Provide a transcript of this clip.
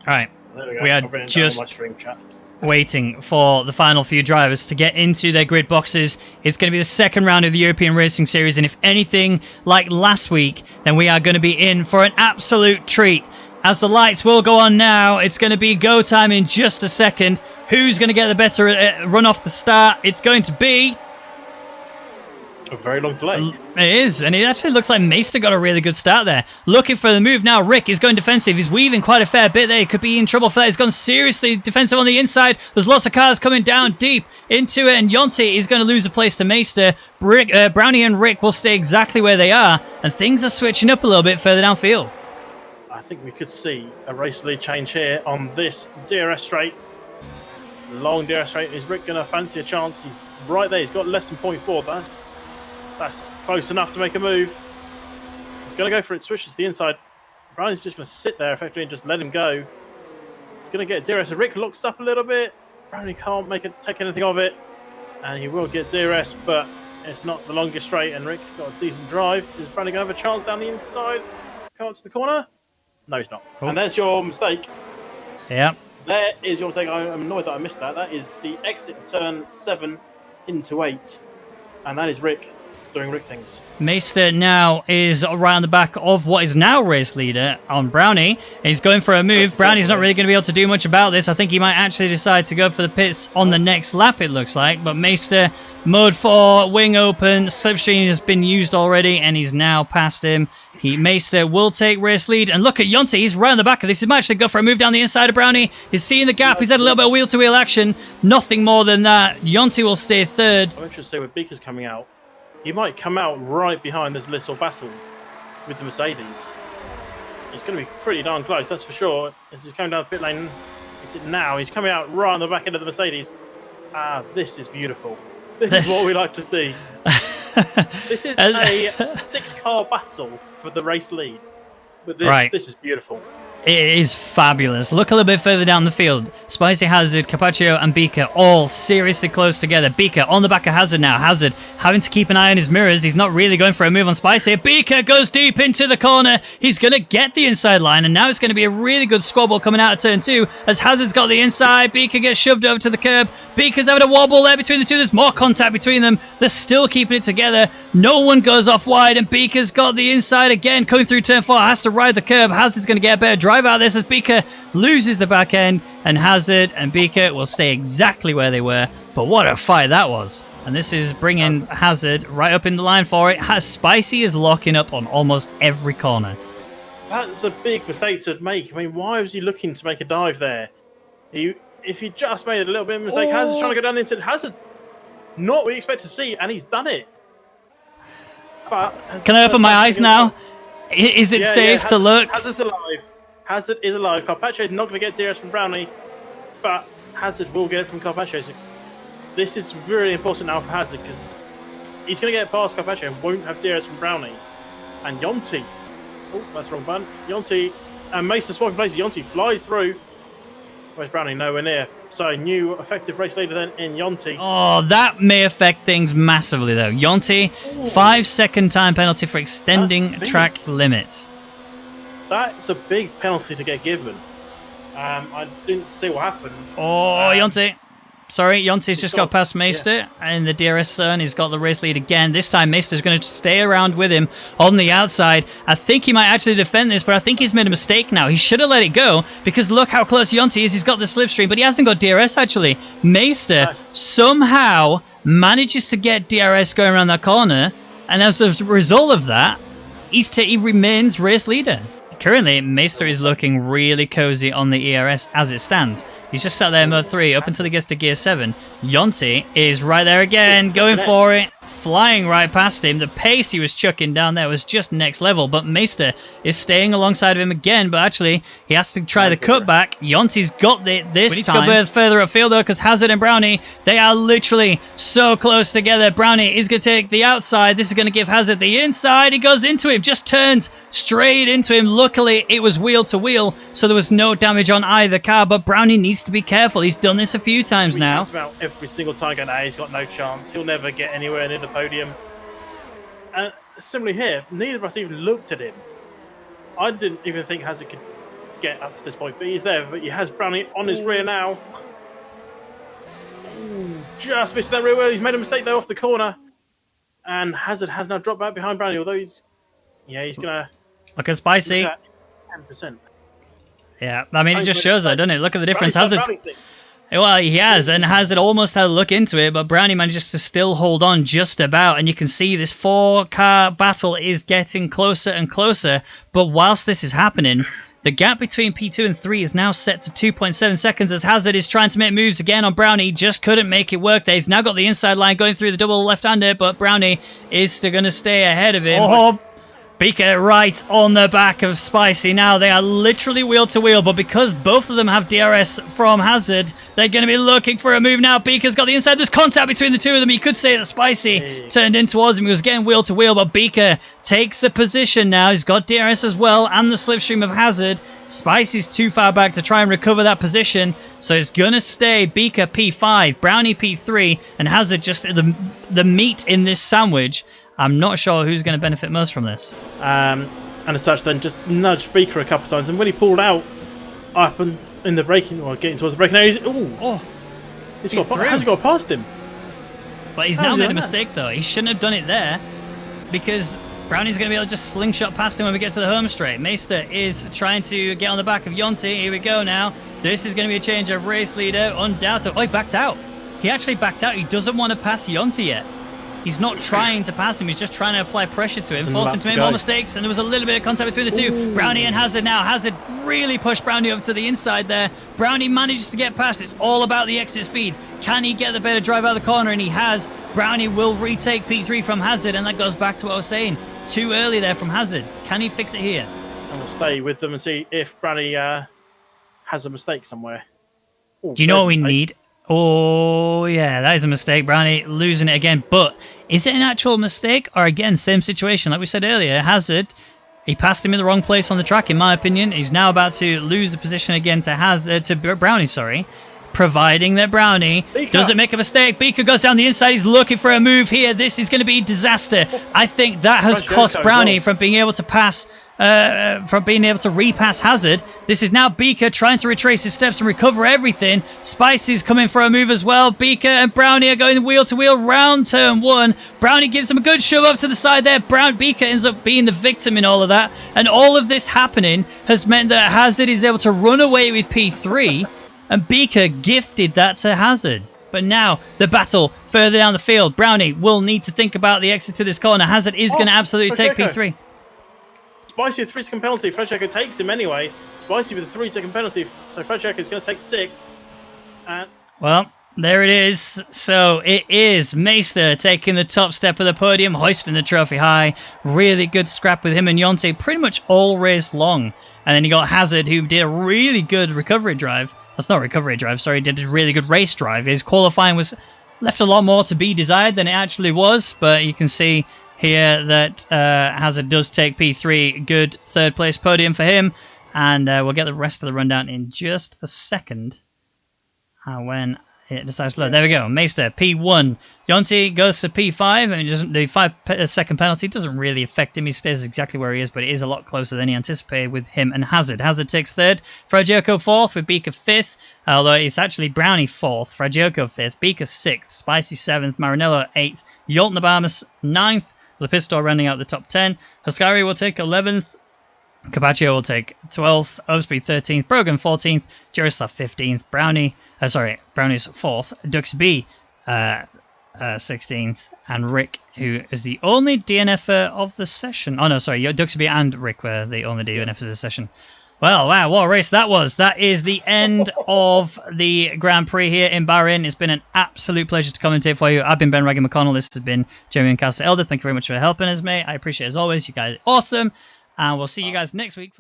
Right, There we go. we are I've written it down just on my stream chat. waiting for the final few drivers to get into their grid boxes. It's going to be the second round of the European Racing Series, and if anything like last week, then we are going to be in for an absolute treat. As the lights will go on now, it's going to be go time in just a second. Who's going to get the better run off the start? It's going to be... A very long delay. It is, and it actually looks like Meister got a really good start there. Looking for the move now. Rick is going defensive. He's weaving quite a fair bit there. He could be in trouble for that. He's gone seriously defensive on the inside. There's lots of cars coming down deep into it, and Yonti is going to lose a place to Meister. Brownie and Rick will stay exactly where they are, and things are switching up a little bit further downfield. I think we could see a race lead change here on this DRS straight. Long DRS straight. Is Rick going to fancy a chance? He's right there. He's got less than 0.4. That's close enough to make a move. He's going to go for it. Switches to the inside. Brownie's just going to sit there effectively and just let him go. He's going to get DRS. Rick looks up a little bit. Brownie can't take anything of it. And he will get DRS, but it's not the longest straight. And Rick got a decent drive. Is Brownie going to have a chance down the inside? Come up to the corner? No, he's not. Oh. And there's your mistake. Yeah. There is your mistake. I'm annoyed that I missed that. That is the exit of turn 7 into 8. And that is Rick doing Rick things. Meister now is right on the back of what is now race leader on Brownie. He's going for a move. Brownie's not really going to be able to do much about this. I think he might actually decide to go for the pits on the next lap, it looks like. But Meister, mode 4, wing open, slipstream has been used already, and he's now past him. Meister will take race lead. And look at Yonti, he's right on the back of this. He might actually go for a move down the inside of Brownie. He's seeing the gap. He's had a little bit of wheel-to-wheel action. Nothing more than that. Yonti will stay third. I'm interested to see where Beaker's coming out. He might come out right behind this little battle with the Mercedes. It's going to be pretty darn close, that's for sure. As he's coming down the pit lane, exit now. He's coming out right on the back end of the Mercedes. This is beautiful. This is what we like to see. This is a 6-car battle for the race lead. But this is beautiful. It is fabulous. Look a little bit further down the field. Spicy, Hazard, Carpaccio, and Beaker all seriously close together. Beaker on the back of Hazard now. Hazard having to keep an eye on his mirrors. He's not really going for a move on Spicy. Beaker goes deep into the corner. He's going to get the inside line, and now it's going to be a really good squabble coming out of turn 2 as Hazard's got the inside. Beaker gets shoved over to the curb. Beaker's having a wobble there between the two. There's more contact between them. They're still keeping it together. No one goes off wide, and Beaker's got the inside again. Coming through turn 4, has to ride the curb. Hazard's going to get a better drive out of this as Beaker loses the back end, and Hazard and Beaker will stay exactly where they were. But what a fight that was. And this is bringing Hazard right up in the line for it. Spicy is locking up on almost every corner. That's a big mistake to make. I mean, why was he looking to make a dive there? If he just made a little bit of a mistake, Hazard's trying to go down the inside. Hazard, not what you expect to see, and he's done it. But can I open my eyes now? Is it safe to look? Hazard's alive. Hazard is alive. Carpaccio is not going to get DRS from Brownie, but Hazard will get it from Carpaccio. So this is really important now for Hazard because he's going to get past Carpaccio and won't have DRS from Brownie. And Yonti, oh, that's the wrong button. Yonti and Meister swapping places. Yonti flies through. Where's Brownie? Nowhere near. So new effective race leader then in Yonti. Oh, that may affect things massively though. Yonti, 5-second time penalty for extending track limits. That's a big penalty to get given. I didn't see what happened. Oh, Yonti. Sorry, Yonti's just got past Meister in the DRS zone. He's got the race lead again. This time, Meister's going to stay around with him on the outside. I think he might actually defend this, but I think he's made a mistake now. He should have let it go because look how close Yonti is. He's got the slipstream, but he hasn't got DRS actually. Meister somehow manages to get DRS going around that corner, and as a result of that, he remains race leader. Currently, Meister is looking really cozy on the ERS as it stands. He's just sat there in mode 3 up until he gets to gear 7. Yonti is right there again, going for it, flying right past him. The pace he was chucking down there was just next level, but Meister is staying alongside of him again, but actually he has to try the cutback. Yonti's got it this time. We need to go a bit further upfield though, because Hazard and Brownie, they are literally so close together. Brownie is going to take the outside. This is going to give Hazard the inside. He goes into him, just turns straight into him. Luckily, it was wheel to wheel, so there was no damage on either car, but Brownie needs to be careful. He's done this a few times now. About every single time going, he's got no chance. He'll never get anywhere near the podium. Similarly here, neither of us even looked at him. I didn't even think Hazard could get up to this point, but he's there. But he has Brownie on his rear now. Just missed that rear wheel. He's made a mistake though off the corner. And Hazard has now dropped back behind Brownie, although he's going to... Look at Spicy. 10%. Yeah, I mean, it just shows that, doesn't it? Look at the difference. Hazard... Well, he has, and Hazard almost had a look into it, but Brownie manages to still hold on just about, and you can see this 4-car battle is getting closer and closer, but whilst this is happening, the gap between P2 and 3 is now set to 2.7 seconds as Hazard is trying to make moves again on Brownie. Just couldn't make it work there. He's now got the inside line going through the double left-hander, but Brownie is still going to stay ahead of him. Oh, Beaker right on the back of Spicy. Now they are literally wheel to wheel, but because both of them have DRS from Hazard, they're going to be looking for a move now. Beaker's got the inside. There's contact between the two of them. You could say that Spicy turned in towards him. He was getting wheel to wheel, but Beaker takes the position now. He's got DRS as well and the slipstream of Hazard. Spicy's too far back to try and recover that position, so it's going to stay Beaker P5, Brownie P3, and Hazard just the meat in this sandwich. I'm not sure who's going to benefit most from this. And as such, then just nudged Beaker a couple of times, and when he pulled out up and in the braking, or getting towards the braking area, he's got past him. But he's now made a mistake though. He shouldn't have done it there, because Brownie's going to be able to just slingshot past him when we get to the home straight. Meister is trying to get on the back of Yonti. Here we go now. This is going to be a change of race leader, undoubtedly. Oh, he backed out. He actually backed out. He doesn't want to pass Yonti yet. He's not trying to pass him, he's just trying to apply pressure to him, force him to make more mistakes, and there was a little bit of contact between the two. Brownie and Hazard now. Hazard really pushed Brownie over to the inside there. Brownie manages to get past. It's all about the exit speed. Can he get the better drive out of the corner? And he has. Brownie will retake P3 from Hazard, and that goes back to what I was saying. Too early there from Hazard. Can he fix it here? And we'll stay with them and see if Brownie has a mistake somewhere. Do you know what we need? Oh, yeah, that is a mistake. Brownie losing it again. But is it an actual mistake? Or again, same situation. Like we said earlier, Hazard, he passed him in the wrong place on the track, in my opinion. He's now about to lose the position again to Brownie, sorry. Providing that Brownie doesn't make a mistake. Beaker goes down the inside. He's looking for a move here. This is going to be disaster. I think that has cost Brownie from being able to pass... from being able to repass Hazard. This is now Beaker trying to retrace his steps and recover everything. Spicy's coming for a move as well. Beaker and Brownie are going wheel to wheel round turn one. Brownie gives him a good shove up to the side there. Beaker ends up being the victim in all of that, and all of this happening has meant that Hazard is able to run away with P3 and Beaker gifted that to Hazard. But now the battle further down the field. Brownie will need to think about the exit to this corner. Hazard is going to absolutely take P3. Spicy with a 3-second penalty. Fredchecker takes him anyway. Spicy with a 3-second penalty. So Fredchecker is going to take 6th. Well, there it is. So it is Meister taking the top step of the podium, hoisting the trophy high. Really good scrap with him and Yonte pretty much all race long. And then you got Hazard, who did a really good recovery drive. That's not recovery drive, sorry. Did a really good race drive. His qualifying was left a lot more to be desired than it actually was. But you can see here that Hazard does take P3. Good third place podium for him. And we'll get the rest of the rundown in just a second. When it decides to load. There we go. Meister, P1. Yonti goes to P5. And the 5-second penalty doesn't really affect him. He stays exactly where he is, but it is a lot closer than he anticipated with him and Hazard. Hazard takes 3rd. Fragioko 4th with Beaker 5th. Although it's actually Brownie 4th. Fragioko 5th. Beaker 6th. Spicy 7th. Marinello 8th. Yolton Obamas 9th. Lepisto rounding out the top 10. Huskari will take 11th. Capaccio will take 12th. Obsby 13th. Brogan 14th. Jerislav 15th. Brownie's 4th. Duxby 16th. And Rick, who is the only DNFer of the session. Oh no, sorry. Duxby and Rick were the only DNFers of the session. Well, wow, what a race that was. That is the end of the Grand Prix here in Bahrain. It's been an absolute pleasure to commentate for you. I've been Ben Raggy McConnell. This has been Jeremy Castle Elder. Thank you very much for helping us, mate. I appreciate it as always. You guys are awesome. And we'll see you guys next week.